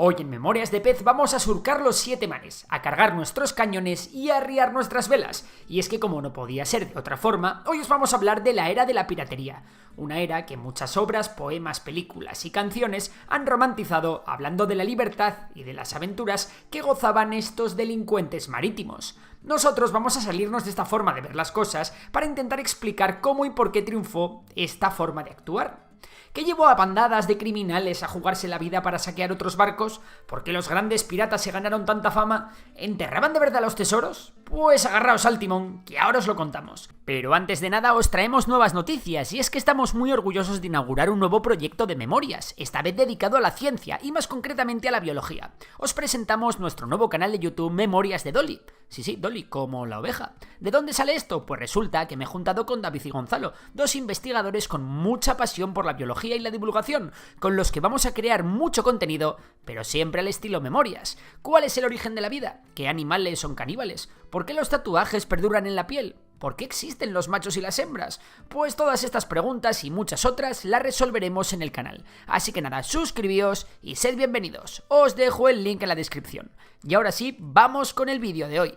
Hoy en Memorias de Pez vamos a surcar los 7 mares, a cargar nuestros cañones y a arriar nuestras velas. Y es que como no podía ser de otra forma, hoy os vamos a hablar de la era de la piratería. Una era que muchas obras, poemas, películas y canciones han romantizado hablando de la libertad y de las aventuras que gozaban estos delincuentes marítimos. Nosotros vamos a salirnos de esta forma de ver las cosas para intentar explicar cómo y por qué triunfó esta forma de actuar. ¿Qué llevó a bandadas de criminales a jugarse la vida para saquear otros barcos? ¿Por qué los grandes piratas se ganaron tanta fama? ¿Enterraban de verdad los tesoros? Pues agarraos al timón, que ahora os lo contamos. Pero antes de nada os traemos nuevas noticias, y es que estamos muy orgullosos de inaugurar un nuevo proyecto de memorias, esta vez dedicado a la ciencia, y más concretamente a la biología. Os presentamos nuestro nuevo canal de YouTube Memorias de Dolly. Sí, Dolly, como la oveja. ¿De dónde sale esto? Pues resulta que me he juntado con David y Gonzalo, dos investigadores con mucha pasión por la biología y la divulgación, con los que vamos a crear mucho contenido, pero siempre al estilo memorias. ¿Cuál es el origen de la vida? ¿Qué animales son caníbales? ¿Por qué los tatuajes perduran en la piel? ¿Por qué existen los machos y las hembras? Pues todas estas preguntas y muchas otras las resolveremos en el canal. Así que nada, suscribíos y sed bienvenidos. Os dejo el link en la descripción. Y ahora sí, vamos con el vídeo de hoy.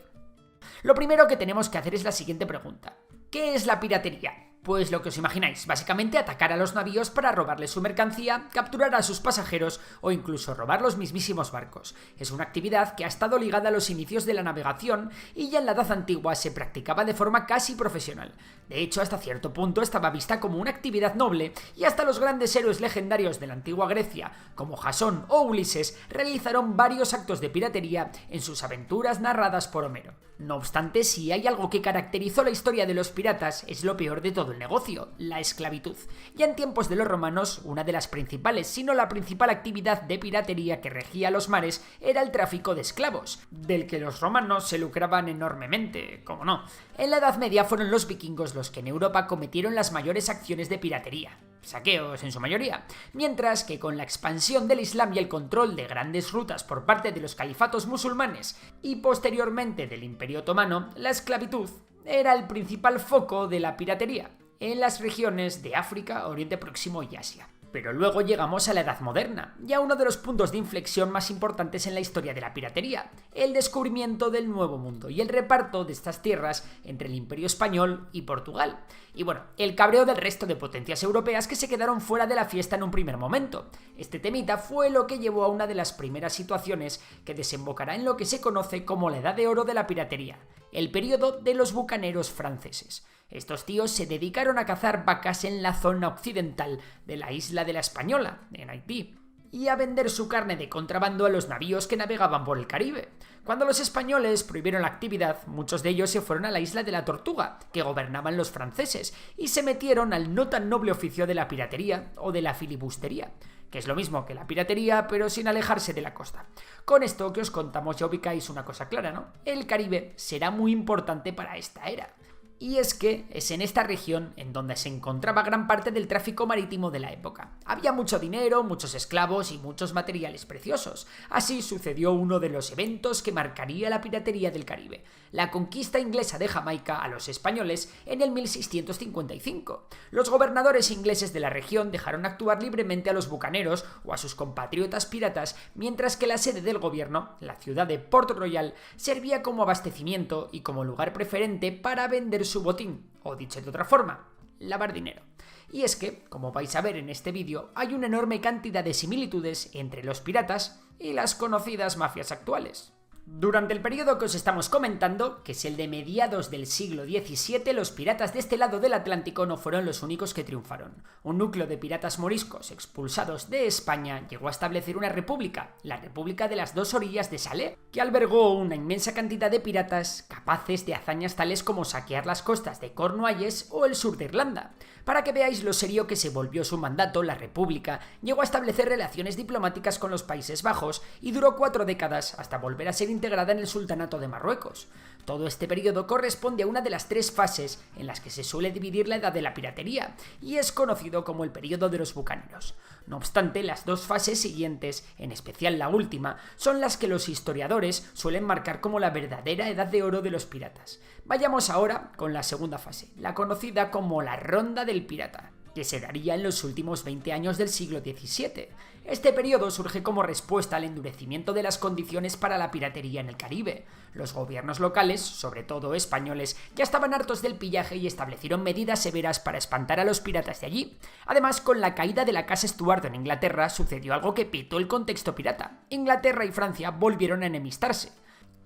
Lo primero que tenemos que hacer es la siguiente pregunta. ¿Qué es la piratería? Pues lo que os imagináis, básicamente atacar a los navíos para robarles su mercancía, capturar a sus pasajeros o incluso robar los mismísimos barcos. Es una actividad que ha estado ligada a los inicios de la navegación y ya en la Edad Antigua se practicaba de forma casi profesional. De hecho, hasta cierto punto estaba vista como una actividad noble y hasta los grandes héroes legendarios de la antigua Grecia, como Jasón o Ulises, realizaron varios actos de piratería en sus aventuras narradas por Homero. No obstante, si hay algo que caracterizó la historia de los piratas, es lo peor de todo el negocio, la esclavitud. Ya en tiempos de los romanos, una de las principales, si no la principal actividad de piratería que regía los mares era el tráfico de esclavos, del que los romanos se lucraban enormemente, como no. En la Edad Media fueron los vikingos los que en Europa cometieron las mayores acciones de piratería, saqueos en su mayoría, mientras que con la expansión del Islam y el control de grandes rutas por parte de los califatos musulmanes y posteriormente del Imperio Otomano, la esclavitud era el principal foco de la piratería en las regiones de África, Oriente Próximo y Asia. Pero luego llegamos a la Edad Moderna, ya uno de los puntos de inflexión más importantes en la historia de la piratería, el descubrimiento del Nuevo Mundo y el reparto de estas tierras entre el Imperio Español y Portugal. Y bueno, el cabreo del resto de potencias europeas que se quedaron fuera de la fiesta en un primer momento. Este temita fue lo que llevó a una de las primeras situaciones que desembocará en lo que se conoce como la Edad de Oro de la piratería, el periodo de los bucaneros franceses. Estos tíos se dedicaron a cazar vacas en la zona occidental de la isla de la Española, en Haití, y a vender su carne de contrabando a los navíos que navegaban por el Caribe. Cuando los españoles prohibieron la actividad, muchos de ellos se fueron a la isla de la Tortuga, que gobernaban los franceses, y se metieron al no tan noble oficio de la piratería o de la filibustería, que es lo mismo que la piratería, pero sin alejarse de la costa. Con esto que os contamos ya ubicáis una cosa clara, ¿no? El Caribe será muy importante para esta era. Y es que es en esta región en donde se encontraba gran parte del tráfico marítimo de la época. Había mucho dinero, muchos esclavos y muchos materiales preciosos. Así sucedió uno de los eventos que marcaría la piratería del Caribe, la conquista inglesa de Jamaica a los españoles en el 1655. Los gobernadores ingleses de la región dejaron actuar libremente a los bucaneros o a sus compatriotas piratas, mientras que la sede del gobierno, la ciudad de Port Royal, servía como abastecimiento y como lugar preferente para vender su botín, o dicho de otra forma, lavar dinero. Y es que, como vais a ver en este vídeo, hay una enorme cantidad de similitudes entre los piratas y las conocidas mafias actuales. Durante el periodo que os estamos comentando, que es el de mediados del siglo XVII, los piratas de este lado del Atlántico no fueron los únicos que triunfaron. Un núcleo de piratas moriscos expulsados de España llegó a establecer una república, la República de las Dos Orillas de Salé, que albergó una inmensa cantidad de piratas capaces de hazañas tales como saquear las costas de Cornualles o el sur de Irlanda. Para que veáis lo serio que se volvió su mandato, la República llegó a establecer relaciones diplomáticas con los Países Bajos y duró 4 décadas hasta volver a ser integrada en el Sultanato de Marruecos. Todo este periodo corresponde a una de las 3 fases en las que se suele dividir la edad de la piratería, y es conocido como el periodo de los bucaneros. No obstante, las 2 fases siguientes, en especial la última, son las que los historiadores suelen marcar como la verdadera edad de oro de los piratas. Vayamos ahora con la segunda fase, la conocida como la Ronda del Pirata. que se daría en los últimos 20 años del siglo XVII. Este periodo surge como respuesta al endurecimiento de las condiciones para la piratería en el Caribe. Los gobiernos locales, sobre todo españoles, ya estaban hartos del pillaje y establecieron medidas severas para espantar a los piratas de allí. Además, con la caída de la casa Stuart en Inglaterra sucedió algo que pitó el contexto pirata. Inglaterra y Francia volvieron a enemistarse.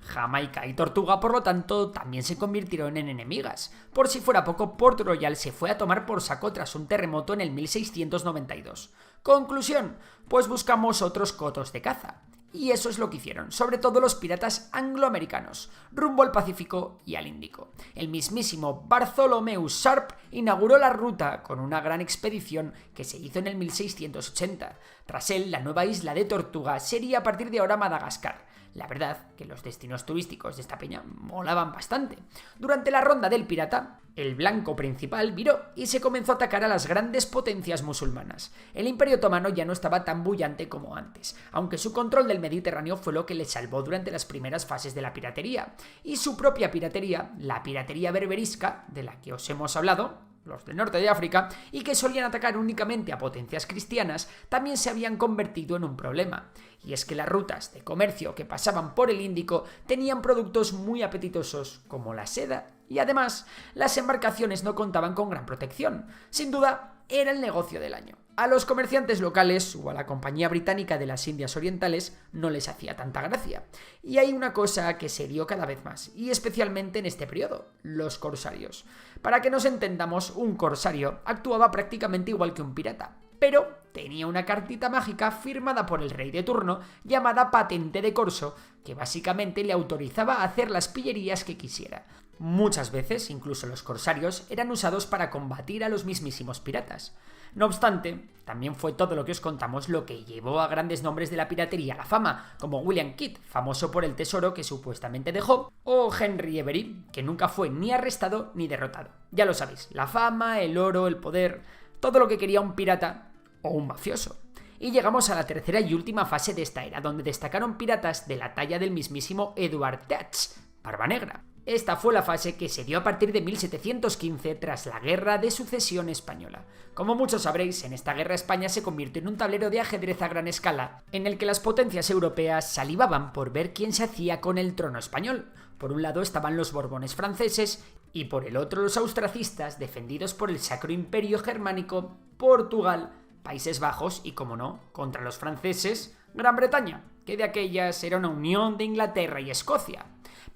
Jamaica y Tortuga, por lo tanto, también se convirtieron en enemigas. Por si fuera poco, Port Royal se fue a tomar por saco tras un terremoto en el 1692. Conclusión, pues buscamos otros cotos de caza. Y eso es lo que hicieron, sobre todo los piratas angloamericanos, rumbo al Pacífico y al Índico. El mismísimo Bartholomew Sharp inauguró la ruta con una gran expedición que se hizo en el 1680. Tras él, la nueva isla de Tortuga sería a partir de ahora Madagascar. La verdad que los destinos turísticos de esta peña molaban bastante. Durante la ronda del pirata, el blanco principal viró y se comenzó a atacar a las grandes potencias musulmanas. El Imperio Otomano ya no estaba tan bullante como antes, aunque su control del Mediterráneo fue lo que le salvó durante las primeras fases de la piratería. Y su propia piratería, la piratería berberisca, de la que os hemos hablado, los del norte de África, y que solían atacar únicamente a potencias cristianas, también se habían convertido en un problema. Y es que las rutas de comercio que pasaban por el Índico tenían productos muy apetitosos, como la seda, y además las embarcaciones no contaban con gran protección. Sin duda, era el negocio del año. A los comerciantes locales o a la Compañía Británica de las Indias Orientales no les hacía tanta gracia. Y hay una cosa que se dio cada vez más, y especialmente en este periodo, los corsarios. Para que nos entendamos, un corsario actuaba prácticamente igual que un pirata, pero tenía una cartita mágica firmada por el rey de turno llamada Patente de Corso, que básicamente le autorizaba a hacer las pillerías que quisiera. Muchas veces, incluso los corsarios, eran usados para combatir a los mismísimos piratas. No obstante, también fue todo lo que os contamos lo que llevó a grandes nombres de la piratería a la fama, como William Kidd, famoso por el tesoro que supuestamente dejó, o Henry Every, que nunca fue ni arrestado ni derrotado. Ya lo sabéis, la fama, el oro, el poder, todo lo que quería un pirata o un mafioso. Y llegamos a la tercera y última fase de esta era, donde destacaron piratas de la talla del mismísimo Edward Teach, Barba Negra. Esta fue la fase que se dio a partir de 1715 tras la Guerra de Sucesión Española. Como muchos sabréis, en esta guerra España se convirtió en un tablero de ajedrez a gran escala, en el que las potencias europeas salivaban por ver quién se hacía con el trono español. Por un lado estaban los Borbones franceses y por el otro los austracistas, defendidos por el Sacro Imperio Germánico, Portugal, Países Bajos y, como no, contra los franceses, Gran Bretaña, que de aquellas era una unión de Inglaterra y Escocia.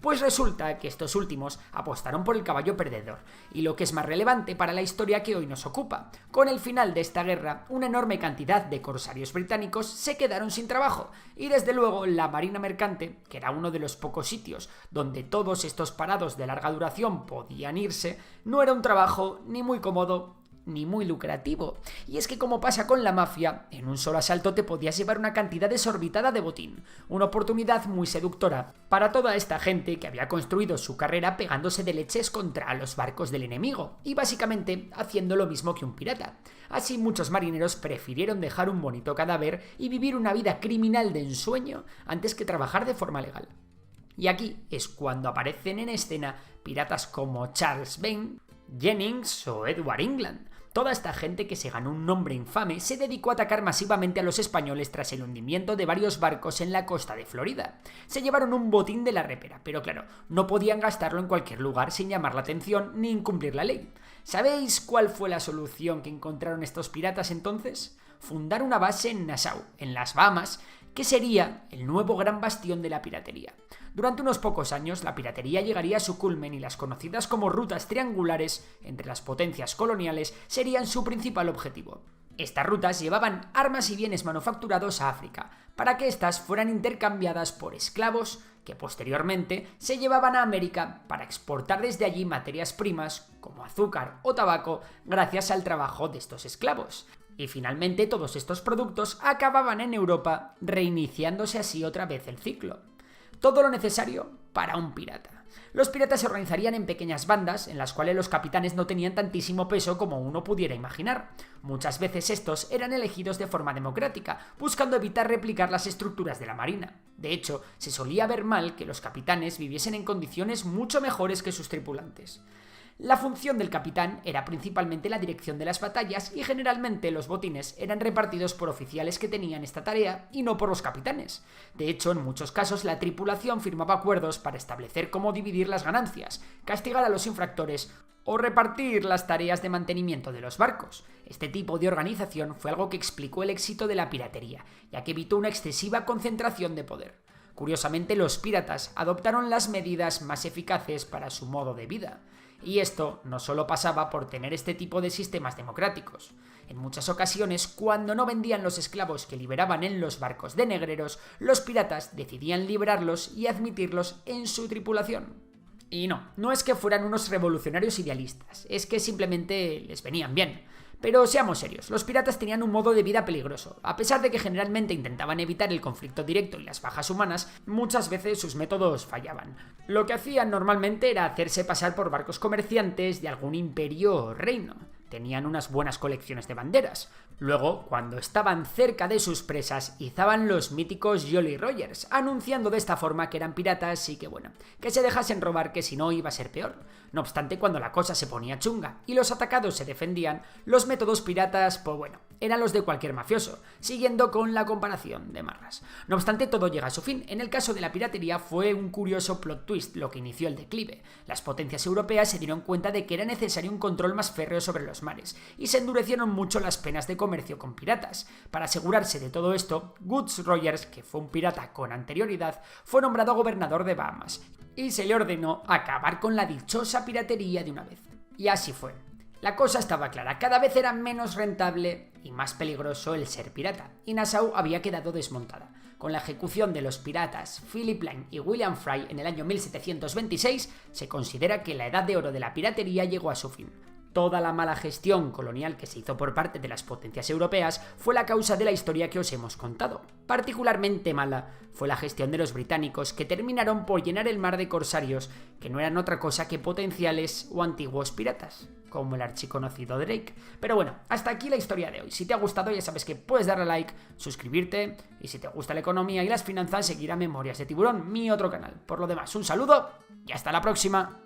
Pues resulta que estos últimos apostaron por el caballo perdedor, y lo que es más relevante para la historia que hoy nos ocupa, con el final de esta guerra, una enorme cantidad de corsarios británicos se quedaron sin trabajo, y desde luego la marina mercante, que era uno de los pocos sitios donde todos estos parados de larga duración podían irse, no era un trabajo ni muy cómodo ni muy lucrativo. Y es que, como pasa con la mafia, en un solo asalto te podías llevar una cantidad desorbitada de botín, una oportunidad muy seductora para toda esta gente que había construido su carrera pegándose de leches contra los barcos del enemigo y básicamente haciendo lo mismo que un pirata. Así muchos marineros prefirieron dejar un bonito cadáver y vivir una vida criminal de ensueño antes que trabajar de forma legal. Y aquí es cuando aparecen en escena piratas como Charles Vane, Jennings o Edward England. Toda esta gente que se ganó un nombre infame se dedicó a atacar masivamente a los españoles tras el hundimiento de varios barcos en la costa de Florida. Se llevaron un botín de la repera, pero claro, no podían gastarlo en cualquier lugar sin llamar la atención ni incumplir la ley. ¿Sabéis cuál fue la solución que encontraron estos piratas entonces? Fundar una base en Nassau, en las Bahamas, que sería el nuevo gran bastión de la piratería. Durante unos pocos años, la piratería llegaría a su culmen y las conocidas como rutas triangulares entre las potencias coloniales serían su principal objetivo. Estas rutas llevaban armas y bienes manufacturados a África, para que éstas fueran intercambiadas por esclavos que posteriormente se llevaban a América para exportar desde allí materias primas como azúcar o tabaco gracias al trabajo de estos esclavos. Y finalmente todos estos productos acababan en Europa, reiniciándose así otra vez el ciclo. Todo lo necesario para un pirata. Los piratas se organizarían en pequeñas bandas, en las cuales los capitanes no tenían tantísimo peso como uno pudiera imaginar. Muchas veces estos eran elegidos de forma democrática, buscando evitar replicar las estructuras de la marina. De hecho, se solía ver mal que los capitanes viviesen en condiciones mucho mejores que sus tripulantes. La función del capitán era principalmente la dirección de las batallas y generalmente los botines eran repartidos por oficiales que tenían esta tarea y no por los capitanes. De hecho, en muchos casos la tripulación firmaba acuerdos para establecer cómo dividir las ganancias, castigar a los infractores o repartir las tareas de mantenimiento de los barcos. Este tipo de organización fue algo que explicó el éxito de la piratería, ya que evitó una excesiva concentración de poder. Curiosamente, los piratas adoptaron las medidas más eficaces para su modo de vida. Y esto no solo pasaba por tener este tipo de sistemas democráticos. En muchas ocasiones, cuando no vendían los esclavos que liberaban en los barcos de negreros, los piratas decidían liberarlos y admitirlos en su tripulación. Y no es que fueran unos revolucionarios idealistas, es que simplemente les venían bien. Pero seamos serios, los piratas tenían un modo de vida peligroso. A pesar de que generalmente intentaban evitar el conflicto directo y las bajas humanas, muchas veces sus métodos fallaban. Lo que hacían normalmente era hacerse pasar por barcos comerciantes de algún imperio o reino. Tenían unas buenas colecciones de banderas. Luego, cuando estaban cerca de sus presas, izaban los míticos Jolly Rogers, anunciando de esta forma que eran piratas y que se dejasen robar, que si no iba a ser peor. No obstante, cuando la cosa se ponía chunga y los atacados se defendían, los métodos piratas, eran los de cualquier mafioso, siguiendo con la comparación de marras. No obstante, todo llega a su fin. En el caso de la piratería fue un curioso plot twist lo que inició el declive. Las potencias europeas se dieron cuenta de que era necesario un control más férreo sobre los mares, y se endurecieron mucho las penas de comercio con piratas. Para asegurarse de todo esto, Woodes Rogers, que fue un pirata con anterioridad, fue nombrado gobernador de Bahamas, y se le ordenó acabar con la dichosa piratería de una vez. Y así fue. La cosa estaba clara, cada vez era menos rentable y más peligroso el ser pirata, y Nassau había quedado desmontada. Con la ejecución de los piratas Philip Line y William Fry en el año 1726, se considera que la edad de oro de la piratería llegó a su fin. Toda la mala gestión colonial que se hizo por parte de las potencias europeas fue la causa de la historia que os hemos contado. Particularmente mala fue la gestión de los británicos, que terminaron por llenar el mar de corsarios, que no eran otra cosa que potenciales o antiguos piratas, como el archiconocido Drake. Pero bueno, hasta aquí la historia de hoy. Si te ha gustado, ya sabes que puedes darle a like, suscribirte, y si te gusta la economía y las finanzas, seguir a Memorias de Tiburón, mi otro canal. Por lo demás, un saludo y hasta la próxima.